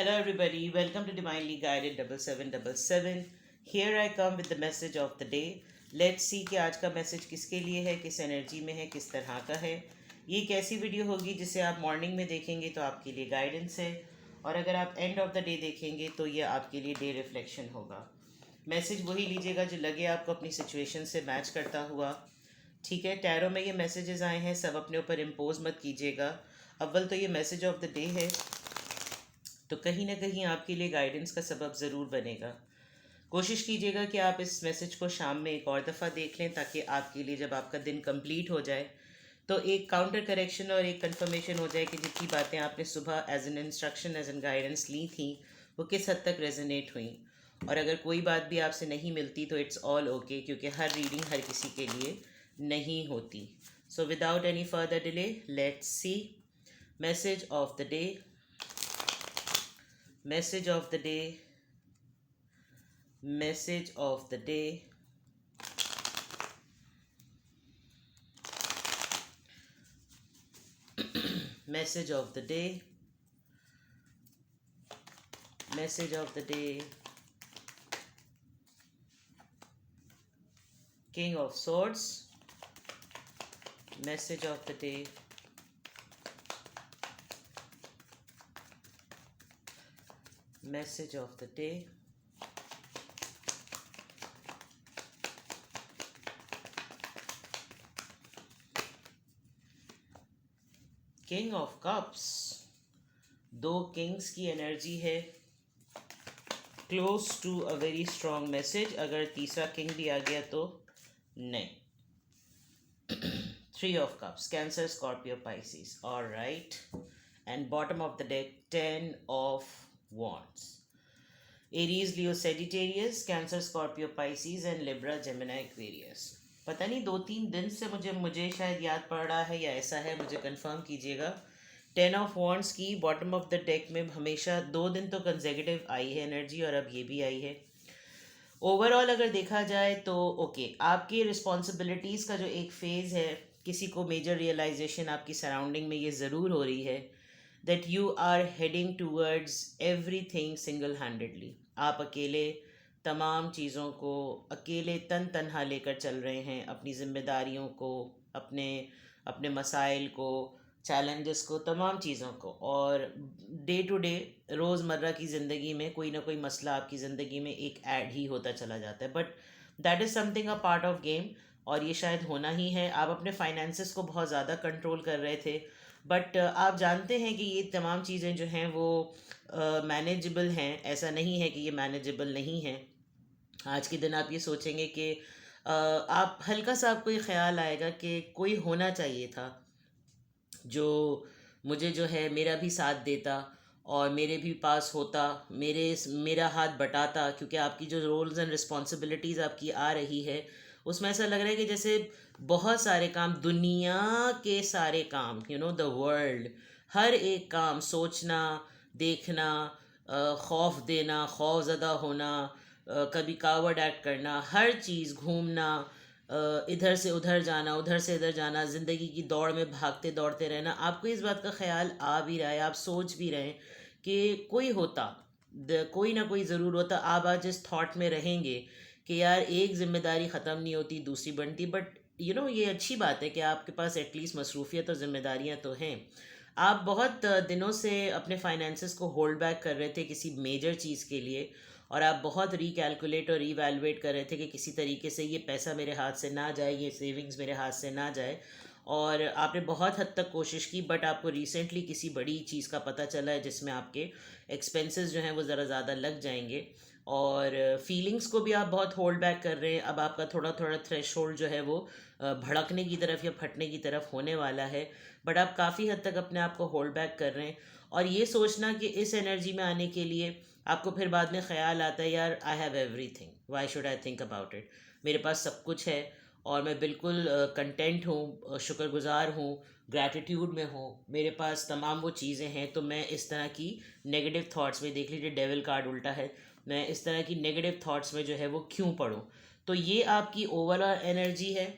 Hello, everybody. Welcome to Divinely Guided 7777. Here I come with the message of the day. Let's see कि आज का message किसके लिए है, किस एनर्जी में है, किस तरह का है. ये एक ऐसी वीडियो होगी जिसे आप मॉर्निंग में देखेंगे तो आपके लिए गाइडेंस है, और अगर आप एंड ऑफ द डे देखेंगे तो ये आपके लिए डे रिफ्लेक्शन होगा. मैसेज वही लीजिएगा जो लगे आपको अपनी सिचुएशन से मैच करता हुआ. ठीक है, टैरो में ये मैसेजेस आए हैं, सब अपने ऊपर इम्पोज मत कीजिएगा. अव्वल तो ये मैसेज ऑफ द डे है, तो कहीं ना कहीं आपके लिए गाइडेंस का सबब ज़रूर बनेगा. कोशिश कीजिएगा कि आप इस मैसेज को शाम में एक और दफ़ा देख लें, ताकि आपके लिए जब आपका दिन कंप्लीट हो जाए तो एक काउंटर करेक्शन और एक कंफर्मेशन हो जाए कि जितनी बातें आपने सुबह as an instruction as an guidance ली थी वो किस हद तक रेजोनेट हुई. और अगर कोई बात भी आपसे नहीं मिलती तो इट्स ऑल ओके, क्योंकि हर रीडिंग हर किसी के लिए नहीं होती. So without any further delay, let's see message of the day. Message of the day. Message of the day. Message of the day. Message of the day. King of Swords. Message of the day. Message of the day. King of Cups. दो kings की एनर्जी है, close to a very strong message. अगर तीसरा king भी आ गया तो नहीं. Three of cups, Cancer, Scorpio, Pisces. Alright. And bottom of the deck, 10 of wands. Aries, Leo, Sagittarius, Cancer, Scorpio, Pisces and Libra, Gemini, Aquarius. पता नहीं 2-3 दिन से मुझे शायद याद पड़ रहा है या ऐसा है, मुझे कंफर्म कीजिएगा. 10 ऑफ वॉन्ड्स की बॉटम ऑफ द डेक में हमेशा 2 दिन तो कंसेक्यूटिव आई है एनर्जी, और अब ये भी आई है. ओवरऑल अगर देखा जाए तो ओके, आपकी रिस्पॉन्सिबिलिटीज़ का जो एक फेज़ है, किसी को मेजर रियलाइजेशन आपकी सराउंडिंग में ये ज़रूर हो रही है that you are heading towards everything single handedly. आप अकेले तमाम चीज़ों को अकेले तन तनहा लेकर चल रहे हैं, अपनी जिम्मेदारियों को, अपने अपने मसाइल को, चैलेंजेस को, तमाम चीज़ों को. और डे टू डे रोज़मर्रा की ज़िंदगी में कोई ना कोई मसला आपकी ज़िंदगी में एक ऐड ही होता चला जाता है. But that is something a part of game, और ये शायद होना ही है. आप अपने फाइनेंसेस को बहुत ज़्यादा कंट्रोल कर रहे थे, बट आप जानते हैं कि ये तमाम चीज़ें जो हैं वो मैनेजेबल हैं. ऐसा नहीं है कि ये मैनेजेबल नहीं है. आज के दिन आप ये सोचेंगे कि आप हल्का सा आपको ये ख्याल आएगा कि कोई होना चाहिए था जो मुझे जो है मेरा भी साथ देता और मेरे भी पास होता, मेरा हाथ बटाता. क्योंकि आपकी जो रोल्स एंड रिस्पॉन्सिबिलिटीज़ आपकी आ रही है उसमें ऐसा लग रहा है कि जैसे बहुत सारे काम, दुनिया के सारे काम, द वर्ल्ड, हर एक काम, सोचना, देखना, खौफ देना, खौफ ज़दा होना, कभी कावर्ड एक्ट करना, हर चीज़, घूमना, इधर से उधर जाना, उधर से इधर जाना, ज़िंदगी की दौड़ में भागते दौड़ते रहना. आपको इस बात का ख्याल आ भी रहा है, आप सोच भी रहे हैं कि कोई होता, कोई ना कोई ज़रूर होता. आप आज इस थॉट में रहेंगे कि यार एक ज़िम्मेदारी ख़त्म नहीं होती दूसरी बनती. बट ये अच्छी बात है कि आपके पास एटलीस्ट मसरूफियत और ज़िम्मेदारियाँ तो हैं. आप बहुत दिनों से अपने फाइनेंसेस को होल्ड बैक कर रहे थे किसी मेजर चीज़ के लिए, और आप बहुत रिकैलकुलेट और रिवैल्यूएट कर रहे थे कि किसी तरीके से ये पैसा मेरे हाथ से ना जाए, ये सेविंग्स मेरे हाथ से ना जाए. और आपने बहुत हद तक कोशिश की, बट आपको रिसेंटली किसी बड़ी चीज़ का पता चला है जिसमें आपके एक्सपेंसेस जो हैं वो ज़रा ज़्यादा लग जाएंगे. और फीलिंग्स को भी आप बहुत होल्ड बैक कर रहे हैं. अब आपका थोड़ा थोड़ा थ्रेशोल्ड जो है वो भड़कने की तरफ या फटने की तरफ होने वाला है. बट आप काफ़ी हद तक अपने आप को होल्ड बैक कर रहे हैं. और ये सोचना कि इस एनर्जी में आने के लिए आपको फिर बाद में ख्याल आता है, यार I have everything, why should I think about it. मेरे पास सब कुछ है और मैं बिल्कुल कंटेंट हूँ, शुक्रगुजार हूँ, ग्रैटिट्यूड में हूँ, मेरे पास तमाम वो चीज़ें हैं. तो मैं इस तरह की नेगेटिव थॉट्स में, देख लीजिए डेविल कार्ड उल्टा है, मैं इस तरह की नेगेटिव थॉट्स में जो है वो क्यों पढूं. तो ये आपकी ओवरऑल एनर्जी है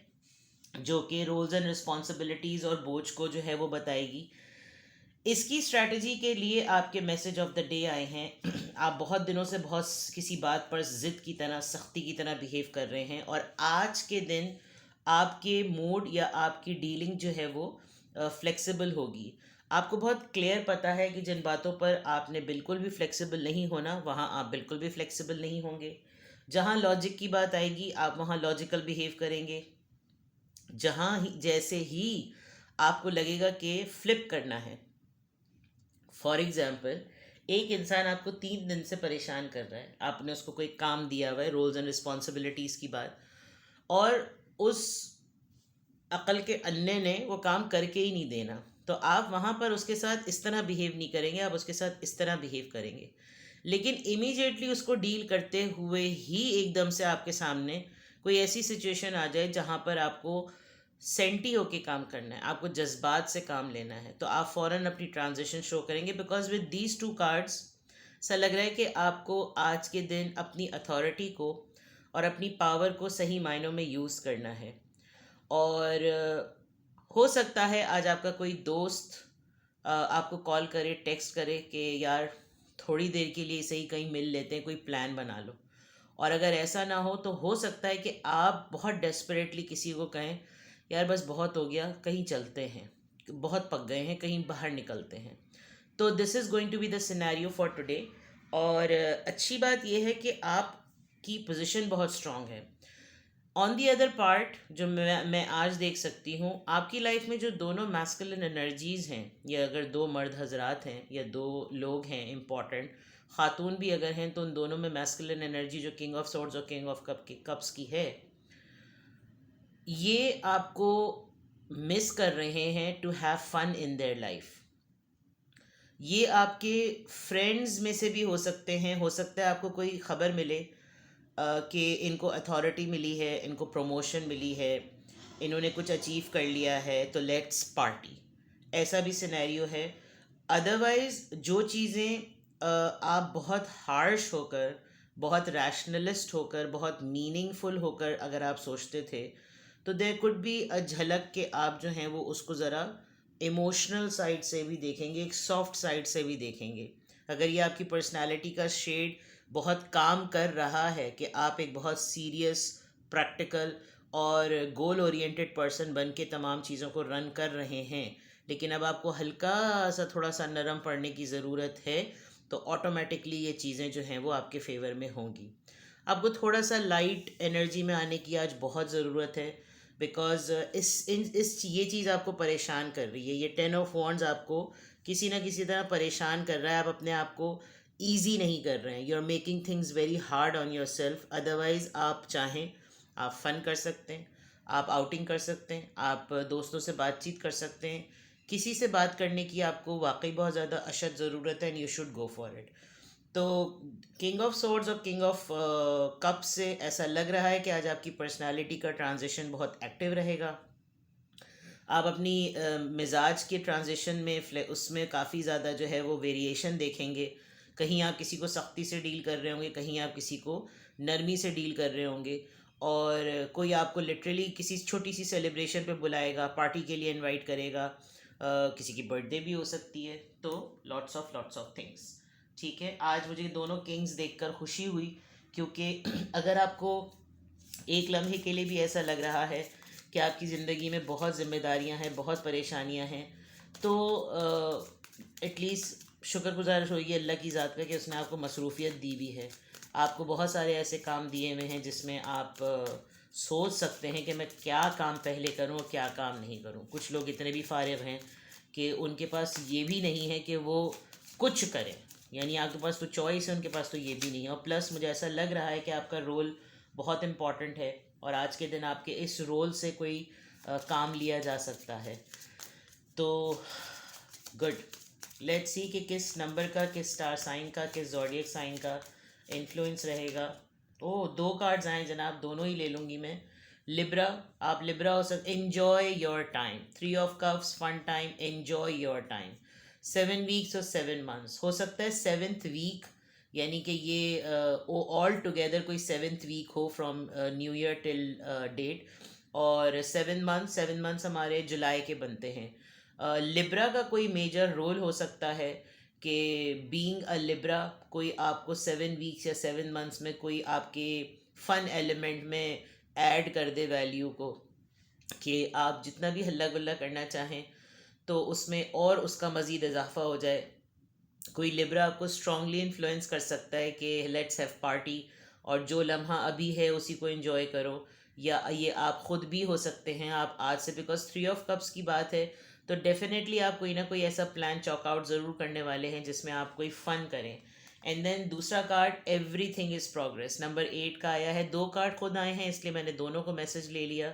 जो कि रोल्स एंड रिस्पॉन्सिबिलिटीज़ और बोझ को जो है वो बताएगी. इसकी स्ट्रैटेजी के लिए आपके मैसेज ऑफ द डे आए हैं। आप बहुत दिनों से बहुत किसी बात पर ज़िद की तरह, सख्ती की तरह बिहेव कर रहे हैं, और आज के दिन आपके मूड या आपकी डीलिंग जो है वो फ्लेक्सिबल होगी। आपको बहुत क्लियर पता है कि जिन बातों पर आपने बिल्कुल भी फ्लेक्सिबल नहीं होना, वहाँ आप बिल्कुल भी फ्लेक्सिबल नहीं होंगे। जहाँ लॉजिक की बात आएगी, आप वहाँ लॉजिकल बिहेव करेंगे। जहाँ ही जैसे ही आपको लगेगा कि फ्लिप करना है, फॉर एग्जाम्पल एक इंसान आपको 3 दिन से परेशान कर रहा है, आपने उसको कोई काम दिया हुआ है, रोल्स एंड रिस्पॉन्सिबिलिटीज़ की बात, और उस अकल के अन्ने ने वो काम करके ही नहीं देना, तो आप वहाँ पर उसके साथ इस तरह बिहेव नहीं करेंगे, आप उसके साथ इस तरह बिहेव करेंगे। लेकिन इमीडिएटली उसको डील करते हुए ही एकदम से आपके सामने कोई ऐसी सिचुएशन आ जाए जहाँ पर आपको सेंटी होके काम करना है, आपको जज्बात से काम लेना है, तो आप फ़ौरन अपनी ट्रांजिशन शो करेंगे। Because with these two cards ऐसा लग रहा है कि आपको आज के दिन अपनी अथॉरिटी को और अपनी पावर को सही मायनों में यूज़ करना है। और हो सकता है आज आपका कोई दोस्त आपको कॉल करे, टेक्स्ट करे कि यार थोड़ी देर के लिए सही कहीं मिल लेते हैं, कोई प्लान बना लो। और अगर ऐसा ना हो तो हो सकता है कि आप बहुत डेस्परेटली किसी को कहें, यार बस बहुत हो गया, कहीं चलते हैं, बहुत पक गए हैं, कहीं बाहर निकलते हैं। तो this is going to be the scenario for today. और अच्छी बात यह है कि आपकी पोजीशन बहुत स्ट्रांग है। ऑन दी अदर पार्ट, जो मैं आज देख सकती हूँ आपकी लाइफ में, जो दोनों मैस्कुलिन एनर्जीज़ हैं, या अगर दो मर्द हजरात हैं या दो लोग हैं इम्पॉर्टेंट, ख़ातून भी अगर हैं, तो उन दोनों में मैस्कुलिन एनर्जी जो किंग ऑफ सोर्ड्स और किंग ऑफ कप्स की है, ये आपको मिस कर रहे हैं to have fun in their life. ये आपके फ्रेंड्स में से भी हो सकते हैं, हो सकता है आपको कोई ख़बर मिले कि इनको अथॉरिटी मिली है, इनको प्रमोशन मिली है, इन्होंने कुछ अचीव कर लिया है, तो लेट्स पार्टी, ऐसा भी सिनेरियो है। अदरवाइज़ जो चीज़ें आप बहुत हार्श होकर, बहुत रैशनलिस्ट होकर, बहुत मीनिंगफुल होकर अगर आप सोचते थे, तो देयर कुड बी अ झलक के आप जो हैं वो उसको ज़रा इमोशनल साइड से भी देखेंगे, एक सॉफ्ट साइड से भी देखेंगे। अगर ये आपकी पर्सनालिटी का शेड बहुत काम कर रहा है कि आप एक बहुत सीरियस, प्रैक्टिकल और गोल ओरिएंटेड पर्सन बन के तमाम चीज़ों को रन कर रहे हैं, लेकिन अब आपको हल्का सा थोड़ा सा नरम पड़ने की ज़रूरत है, तो ऑटोमेटिकली ये चीज़ें जो हैं वो आपके फेवर में होंगी। आपको थोड़ा सा लाइट एनर्जी में आने की आज बहुत ज़रूरत है। बिकॉज इस ये चीज़ आपको परेशान कर रही है, ये 10 ऑफ वॉन्ड्स आपको किसी ना किसी तरह परेशान कर रहा है। आप अपने आप को ईजी नहीं कर रहे हैं, you are making things very hard on yourself. Otherwise आप चाहें, आप फ़न कर सकते हैं, आप आउटिंग कर सकते हैं, आप दोस्तों से बातचीत कर सकते हैं। किसी से बात करने की आपको वाकई बहुत ज़्यादा अशद ज़रूरत है, and you should go for it. तो किंग ऑफ सोर्ड्स और किंग ऑफ कप से ऐसा लग रहा है कि आज आपकी पर्सनालिटी का ट्रांजिशन बहुत एक्टिव रहेगा। आप अपनी मिजाज के ट्रांजिशन में उसमें काफ़ी ज़्यादा जो है वो वेरिएशन देखेंगे। कहीं आप किसी को सख्ती से डील कर रहे होंगे, कहीं आप किसी को नरमी से डील कर रहे होंगे, और कोई आपको लिटरली किसी छोटी सी सेलिब्रेशन पे बुलाएगा, पार्टी के लिए इनवाइट करेगा, किसी की बर्थडे भी हो सकती है। तो लॉट्स ऑफ थिंग्स। ठीक है, आज मुझे दोनों किंग्स देखकर खुशी हुई, क्योंकि अगर आपको एक लम्हे के लिए भी ऐसा लग रहा है कि आपकी ज़िंदगी में बहुत ज़िम्मेदारियां हैं, बहुत परेशानियां हैं, तो एटलीस्ट शुक्रगुजार होइए अल्लाह की ज़ात का कि उसने आपको मसरूफ़ियत दी भी है। आपको बहुत सारे ऐसे काम दिए हुए हैं जिसमें आप सोच सकते हैं कि मैं क्या काम पहले करूं और क्या काम नहीं करूं। कुछ लोग इतने भी फारिग हैं कि उनके पास ये भी नहीं है कि वो कुछ करें, यानी आपके पास तो चॉइस है, उनके पास तो ये भी नहीं है। और प्लस मुझे ऐसा लग रहा है कि आपका रोल बहुत इम्पॉर्टेंट है, और आज के दिन आपके इस रोल से कोई काम लिया जा सकता है। तो गुड, लेट्स सी कि किस नंबर का, किस स्टार साइन का, किस ज़ोडिएक साइन का इन्फ्लुएंस रहेगा। ओह, 2 कार्ड्स आए जनाब, दोनों ही ले लूँगी मैं। लिब्रा, आप लिब्रा हो सकते। Enjoy your time, 3 of cups, fun time, enjoy your time. 7 weeks और 7 मंथ्स, हो सकता है 7th वीक, यानी कि ये ऑल टुगेदर कोई 7th वीक हो from new year till date. और 7 मंथ्स, 7 मंथ्स हमारे जुलाई के बनते हैं। लिब्रा का कोई मेजर रोल हो सकता है कि बीइंग अ लिब्रा कोई आपको 7 वीक्स या 7 मंथ्स में कोई आपके फन एलिमेंट में ऐड कर दे वैल्यू को, कि आप जितना भी हल्ला गुल्ला करना चाहें तो उसमें और उसका मज़ीद इजाफा हो जाए। कोई लिब्रा आपको स्ट्रांगली इन्फ्लुएंस कर सकता है कि लेट्स हैव पार्टी, और जो लम्हा अभी है उसी को एंजॉय करो। या ये आप ख़ुद भी हो सकते हैं आप आज से, बिकॉज 3 ऑफ कप्स की बात है तो डेफिनेटली आप कोई ना कोई ऐसा प्लान चॉकआउट ज़रूर करने वाले हैं जिसमें आप कोई फ़न करें। एंड देन दूसरा card every thing is progress, number 8 का आया है। 2 कार्ड खुद आए हैं इसलिए मैंने दोनों को मैसेज ले लिया।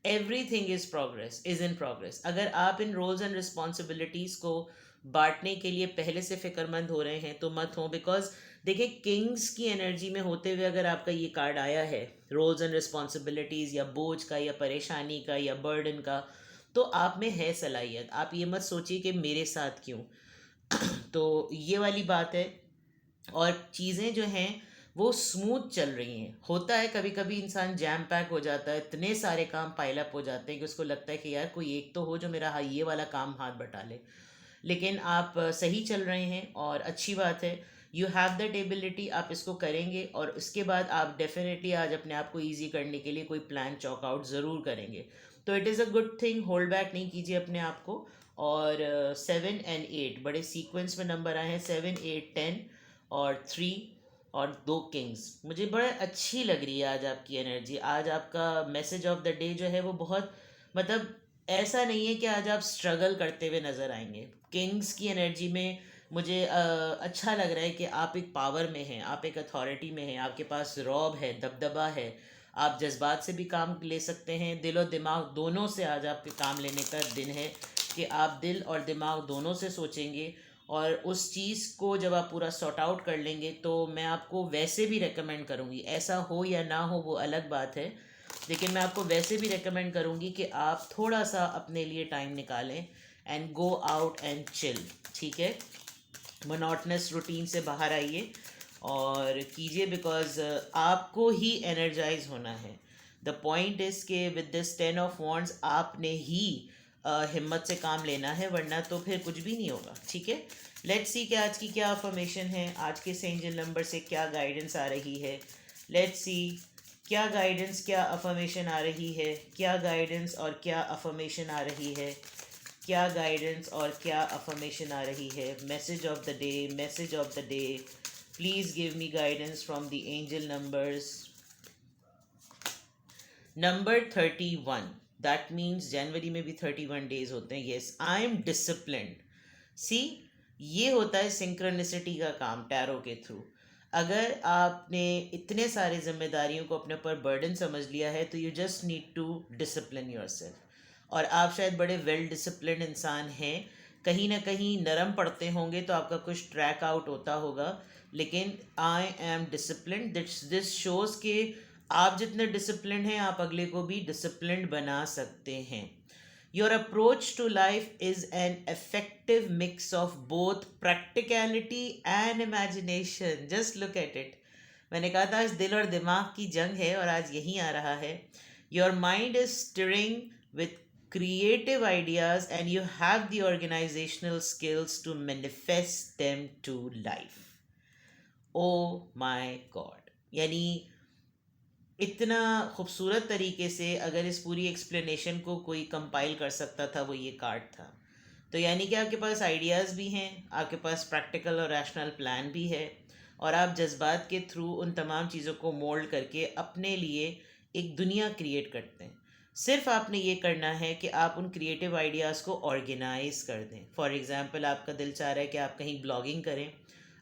Every thing is progress, is in progress. अगर आप इन रोल्स एंड रिस्पॉन्सिबिलिटीज़ को बांटने के लिए पहले से फिक्रमंद हो रहे हैं तो मत हो, बिकॉज देखिए किंग्स की एनर्जी में होते हुए अगर आपका ये कार्ड आया है रोल्स एंड रिस्पॉन्सिबिलिटीज़ या बोझ का या परेशानी का या बर्डन का, तो आप में है सलाहियत। आप ये मत सोचिए कि मेरे साथ क्यों। तो ये वाली बात है। और चीज़ें जो हैं वो स्मूथ चल रही हैं। होता है कभी कभी इंसान जैम पैक हो जाता है, इतने सारे काम पाइल अप हो जाते हैं कि उसको लगता है कि यार कोई एक तो हो जो मेरा ये वाला काम हाथ बटा ले। लेकिन आप सही चल रहे हैं और अच्छी बात है। यू हैव दैट एबिलिटी, आप इसको करेंगे और इसके बाद आप डेफिनेटली आज अपने आप को ईजी करने के लिए कोई प्लान चॉक आउट ज़रूर करेंगे। तो it is a good thing, hold back नहीं कीजिए अपने आप को। और 7 और 8 बड़े सीक्वेंस में नंबर आए हैं, 7, 8, 10 और 3 और 2 किंग्स। मुझे बड़ा अच्छी लग रही है आज आपकी एनर्जी। आज आपका मैसेज ऑफ द डे जो है वो बहुत, मतलब ऐसा नहीं है कि आज आप स्ट्रगल करते हुए नज़र आएंगे। किंग्स की एनर्जी में मुझे अच्छा लग रहा है कि आप एक पावर में हैं, आप एक अथॉरिटी में हैं, आपके पास रौब है, दबदबा है। आप जज्बात से भी काम ले सकते हैं, दिल और दिमाग दोनों से आज आपके काम लेने का दिन है कि आप दिल और दिमाग दोनों से सोचेंगे। और उस चीज़ को जब आप पूरा सॉर्ट आउट कर लेंगे तो मैं आपको वैसे भी रेकमेंड करूँगी, ऐसा हो या ना हो वो अलग बात है, लेकिन मैं आपको वैसे भी रेकमेंड करूँगी कि आप थोड़ा सा अपने लिए टाइम निकालें and go out and chill. ठीक है, मोनोटनस रूटीन से बाहर आइए और कीजिए, बिकॉज आपको ही एनर्जाइज होना है। द पॉइंट इज़ के विद दिस 10 ऑफ वॉन्ड्स आपने ही हिम्मत से काम लेना है, वरना तो फिर कुछ भी नहीं होगा। ठीक है, लेट्स सी कि आज की क्या अफर्मेशन है, आज के एंजल नंबर से क्या गाइडेंस आ रही है। लेट्स सी क्या गाइडेंस, क्या अफर्मेशन आ रही है, क्या गाइडेंस और क्या अफर्मेशन आ रही है, क्या गाइडेंस और क्या अफर्मेशन आ रही है। Message of the day, message of the day, please give me guidance from the angel numbers. Number 31, that means जनवरी में भी 31 डेज होते हैं। Yes, I am disciplined. See, ये होता है सिंक्रोनिसिटी का काम टैरो के थ्रू। अगर आपने इतने सारे जिम्मेदारियों को अपने ऊपर बर्डन समझ लिया है तो you just need to discipline yourself. और आप शायद बड़े वेल डिसिप्लिन्ड इंसान हैं, कहीं ना कहीं नरम पड़ते होंगे तो आपका कुछ ट्रैक आउट होता होगा, लेकिन आई एम डिसिप्लिन्ड। दिस शोज़ कि आप जितने डिसिप्लिन्ड हैं आप अगले को भी डिसिप्लिन्ड बना सकते हैं। Your approach to life is an effective mix of both practicality and imagination. Just look at it. मैंने कहा था आज दिल और दिमाग की जंग है और आज यही आ रहा है। Your mind is stirring with creative ideas and you have the organizational skills to manifest them to life. Oh my God. यानी इतना खूबसूरत तरीके से अगर इस पूरी एक्सप्लेनेशन को कोई कंपाइल कर सकता था वो ये कार्ड था। तो यानी कि आपके पास आइडियाज़ भी हैं, आपके पास प्रैक्टिकल और रैशनल प्लान भी है, और आप जज्बात के थ्रू उन तमाम चीज़ों को मोल्ड करके अपने लिए एक दुनिया क्रिएट करते हैं। सिर्फ आपने ये करना है कि आप उन क्रिएटिव आइडियाज़ को ऑर्गेनाइज कर दें। फॉर एग्ज़ाम्पल, आपका दिल चाह रहा है कि आप कहीं ब्लॉगिंग करें,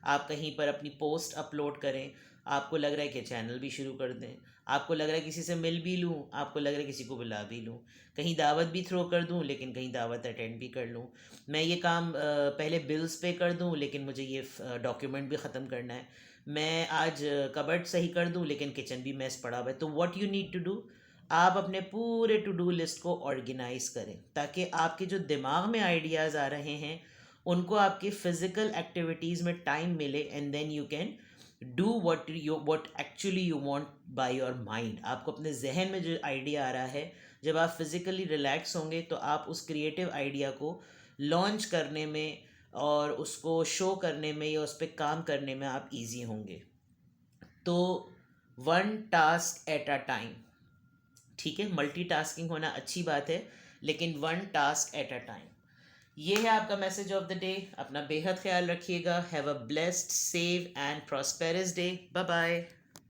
आप कहीं पर अपनी पोस्ट अपलोड करें, आपको लग रहा है कि चैनल भी शुरू कर दें, आपको लग रहा है किसी से मिल भी लूँ, आपको लग रहा है किसी को बुला भी लूँ, कहीं दावत भी थ्रो कर दूँ लेकिन कहीं दावत अटेंड भी कर लूँ। मैं ये काम पहले बिल्स पे कर दूँ लेकिन मुझे ये डॉक्यूमेंट भी ख़त्म करना है। मैं आज कबर्ड सही कर दूँ लेकिन किचन भी मैस पड़ा हुआ है। तो what you need to do, आप अपने पूरे टू डू लिस्ट को ऑर्गेनाइज करें ताकि आपके जो दिमाग में आइडियाज़ आ रहे हैं उनको आपकी फ़िज़िकल एक्टिविटीज़ में टाइम मिले, and then you can do what actually you want by your mind. आपको अपने जहन में जो आइडिया आ रहा है, जब आप फिज़िकली रिलैक्स होंगे तो आप उस क्रिएटिव आइडिया को लॉन्च करने में और उसको शो करने में या उस पर काम करने में आप इजी होंगे। तो one task at a time, ठीक है, मल्टीटास्किंग होना अच्छी बात है, लेकिन one task at a time. ये है आपका मैसेज ऑफ द डे। अपना बेहद ख्याल रखिएगा। Have a blessed, safe and prosperous day. Bye bye.